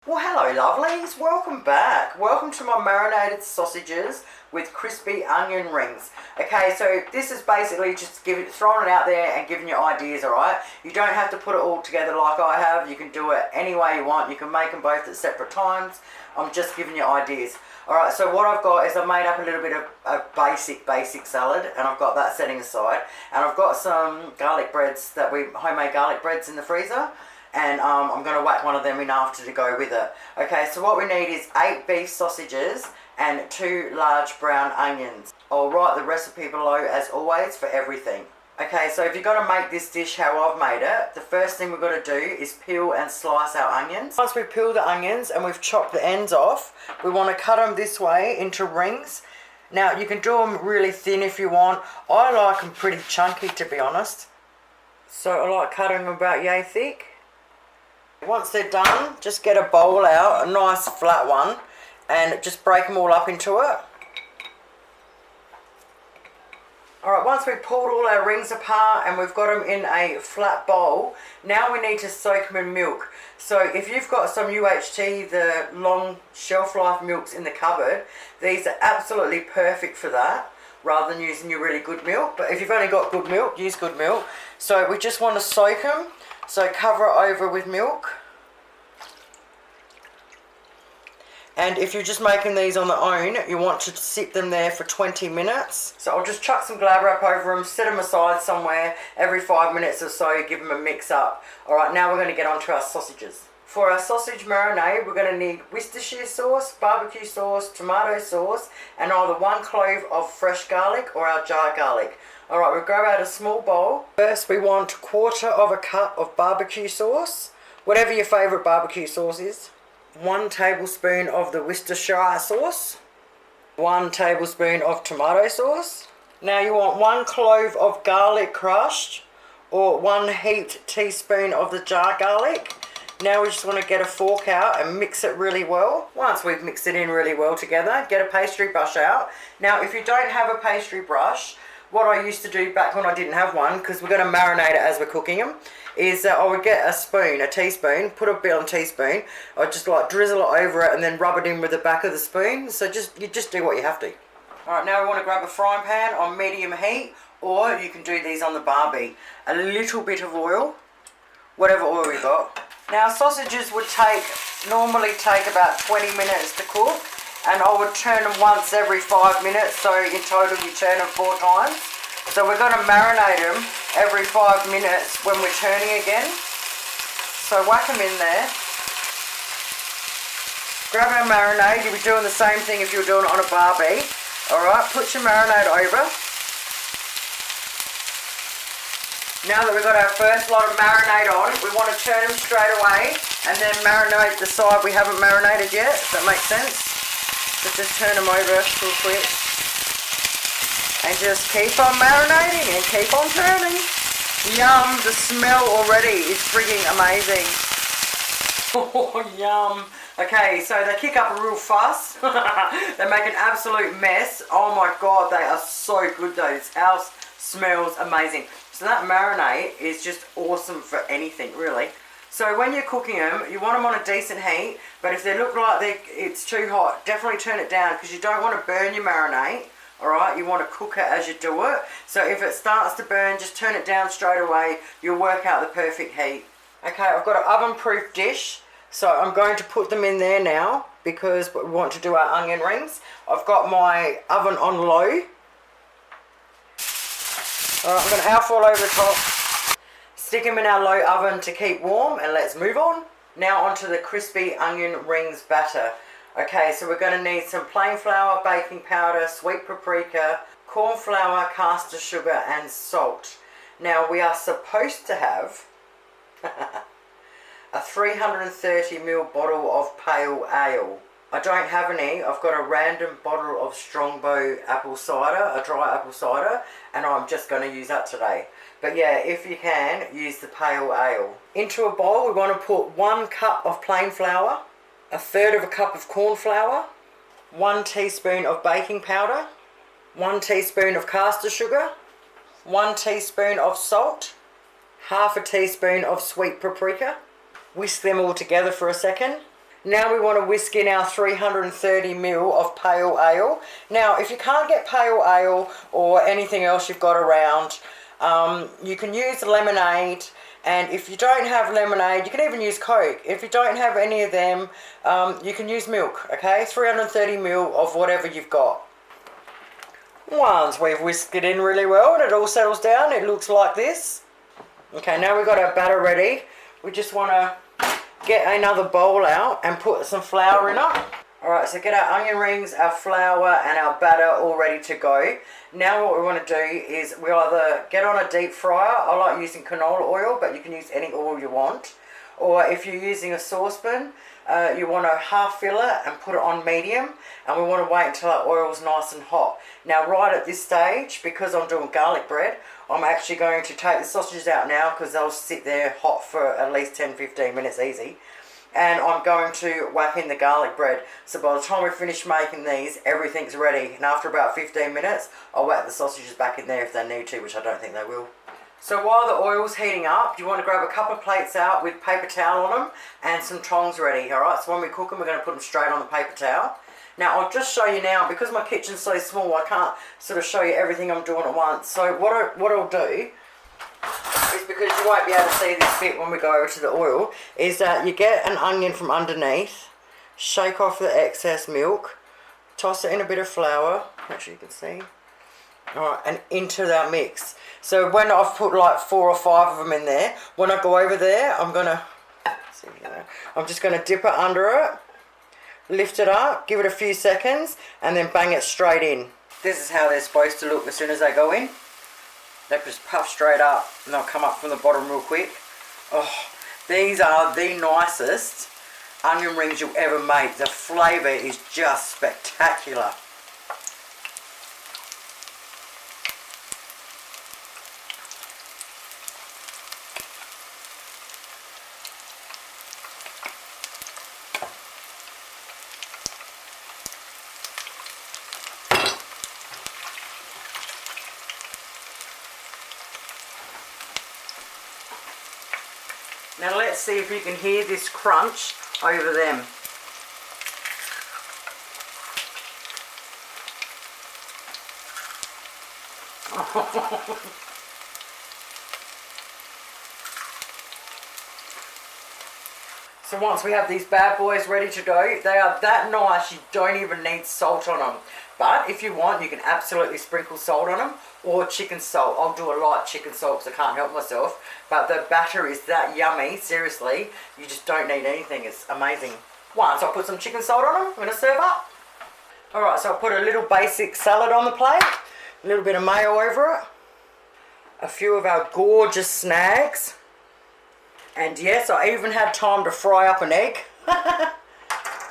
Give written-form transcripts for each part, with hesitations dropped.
Well, hello lovelies, welcome back. Welcome to my marinated sausages with crispy onion rings. Okay, so this is basically just throwing it out there and giving you ideas, alright? You don't have to put it all together like I have. You can do it any way you want. You can make them both at separate times. I'm just giving you ideas. Alright, so what I've got is I've made up a little bit of a basic salad, and I've got that setting aside. And I've got some garlic breads homemade garlic breads in the freezer. And I'm going to whack one of them in after to go with it. Okay, so what we need is 8 beef sausages and 2 large brown onions. I'll write the recipe below as always for everything. Okay, so if you're going to make this dish how I've made it, the first thing we've got to do is peel and slice our onions. Once we've peeled the onions and we've chopped the ends off, we want to cut them this way into rings. Now, you can do them really thin if you want. I like them pretty chunky, to be honest. So I like cutting them about yay thick. Once they're done, just get a bowl out, a nice flat one, and just break them all up into it. Alright, once we've pulled all our rings apart and we've got them in a flat bowl, now we need to soak them in milk. So if you've got some UHT, the long shelf life milks in the cupboard, these are absolutely perfect for that, rather than using your really good milk. But if you've only got good milk, use good milk. So we just want to soak them. So cover it over with milk. And if you're just making these on their own, you want to sit them there for 20 minutes. So I'll just chuck some Glad wrap over them, set them aside somewhere every 5 minutes or so, give them a mix up. Alright, now we're going to get on to our sausages. For our sausage marinade, we're going to need Worcestershire sauce, barbecue sauce, tomato sauce, and either 1 clove of fresh garlic or our jar garlic. Alright, we'll grab out a small bowl. First we want 1/4 of a cup of barbecue sauce, whatever your favourite barbecue sauce is. 1 tablespoon of the Worcestershire sauce. 1 tablespoon of tomato sauce. Now you want 1 clove of garlic crushed, or 1 heaped teaspoon of the jar garlic. Now we just want to get a fork out and mix it really well. Once we've mixed it in really well together, get a pastry brush out. Now if you don't have a pastry brush, what I used to do back when I didn't have one, because we're going to marinate it as we're cooking them, is I would get a teaspoon, put a bit on a teaspoon, I'd just like drizzle it over it and then rub it in with the back of the spoon. So you just do what you have to. Alright, now we want to grab a frying pan on medium heat, or you can do these on the barbie. A little bit of oil, whatever oil you got. Now sausages would normally take about 20 minutes to cook, and I would turn them once every 5 minutes, so in total you turn them 4 times. So we're going to marinate them every 5 minutes when we're turning again. So whack them in there. Grab our marinade. You'll be doing the same thing if you're doing it on a barbie. Alright, put your marinade over. Now that we've got our first lot of marinade on, we want to turn them straight away and then marinate the side we haven't marinated yet, if that makes sense. So just turn them over real quick. And just keep on marinating and keep on turning. Yum, the smell already is frigging amazing. Oh, yum. Okay, so they kick up a real fuss. They make an absolute mess. Oh my god, they are so good though. This house smells amazing. So that marinade is just awesome for anything, really. So when you're cooking them, you want them on a decent heat, but if they look like it's too hot, definitely turn it down, because you don't want to burn your marinade. Alright, you want to cook it as you do it. So if it starts to burn, just turn it down straight away. You'll work out the perfect heat. Okay, I've got an oven-proof dish. So I'm going to put them in there now, because we want to do our onion rings. I've got my oven on low. Alright, I'm going to alfoil over the top. Stick them in our low oven to keep warm, and let's move on. Now onto the crispy onion rings batter. Okay, so we're going to need some plain flour, baking powder, sweet paprika, corn flour, caster sugar and salt. Now we are supposed to have a 330ml bottle of pale ale. I don't have any. I've got a random bottle of Strongbow apple cider, a dry apple cider, and I'm just going to use that today. But yeah, if you can, use the pale ale. Into a bowl, we want to put 1 cup of plain flour, 1/3 cup of corn flour, 1 teaspoon of baking powder, 1 teaspoon of caster sugar, 1 teaspoon of salt, 1/2 teaspoon of sweet paprika. Whisk them all together for a second. Now we want to whisk in our 330ml of pale ale. Now, if you can't get pale ale or anything else you've got around, you can use lemonade. And if you don't have lemonade, you can even use Coke. If you don't have any of them, you can use milk, okay? 330ml of whatever you've got. Once we've whisked it in really well and it all settles down, it looks like this. Okay, now we've got our batter ready. We just want to get another bowl out and put some flour in it. Alright, so get our onion rings, our flour and our batter all ready to go. Now what we want to do is we either get on a deep fryer. I like using canola oil, but you can use any oil you want. Or if you're using a saucepan, you want to half fill it and put it on medium, and we want to wait until our oil's nice and hot. Now right at this stage, because I'm doing garlic bread, I'm actually going to take the sausages out now because they'll sit there hot for at least 10-15 minutes easy. And I'm going to whack in the garlic bread. So by the time we finish making these, everything's ready. And after about 15 minutes, I'll whack the sausages back in there if they need to, which I don't think they will. So while the oil's heating up, you want to grab a couple of plates out with paper towel on them and some tongs ready, alright? So when we cook them, we're going to put them straight on the paper towel. Now I'll just show you now, because my kitchen's so small, I can't sort of show you everything I'm doing at once. So what I'll do is, because you won't be able to see this bit when we go over to the oil, is that you get an onion from underneath, shake off the excess milk, toss it in a bit of flour, make sure you can see, alright, and into that mix. So when I've put like 4 or 5 of them in there, when I go over there, I'm just going to dip it under it, lift it up, give it a few seconds, and then bang it straight in. This is how they're supposed to look as soon as they go in. They just puff straight up and they'll come up from the bottom real quick. Oh, these are the nicest onion rings you'll ever make. The flavour is just spectacular. Now let's see if you can hear this crunch over them. So once we have these bad boys ready to go, they are that nice you don't even need salt on them. But if you want, you can absolutely sprinkle salt on them, or chicken salt. I'll do a light chicken salt because I can't help myself. But the batter is that yummy, seriously. You just don't need anything, it's amazing. Once I put some chicken salt on them, I'm going to serve up. Alright, so I'll put a little basic salad on the plate, a little bit of mayo over it, a few of our gorgeous snags, and yes, I even had time to fry up an egg.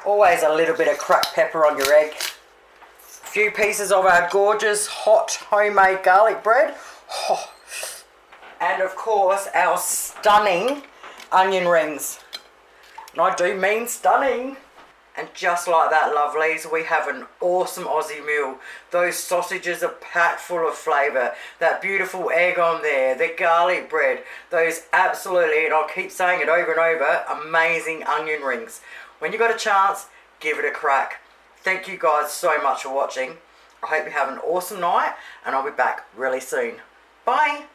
Always a little bit of cracked pepper on your egg. A few pieces of our gorgeous hot homemade garlic bread. Oh. And of course our stunning onion rings. And I do mean stunning. And just like that, lovelies, we have an awesome Aussie meal. Those sausages are packed full of flavour. That beautiful egg on there, the garlic bread, those absolutely, and I'll keep saying it over and over, amazing onion rings. When you got a chance, give it a crack. Thank you guys so much for watching. I hope you have an awesome night, and I'll be back really soon. Bye.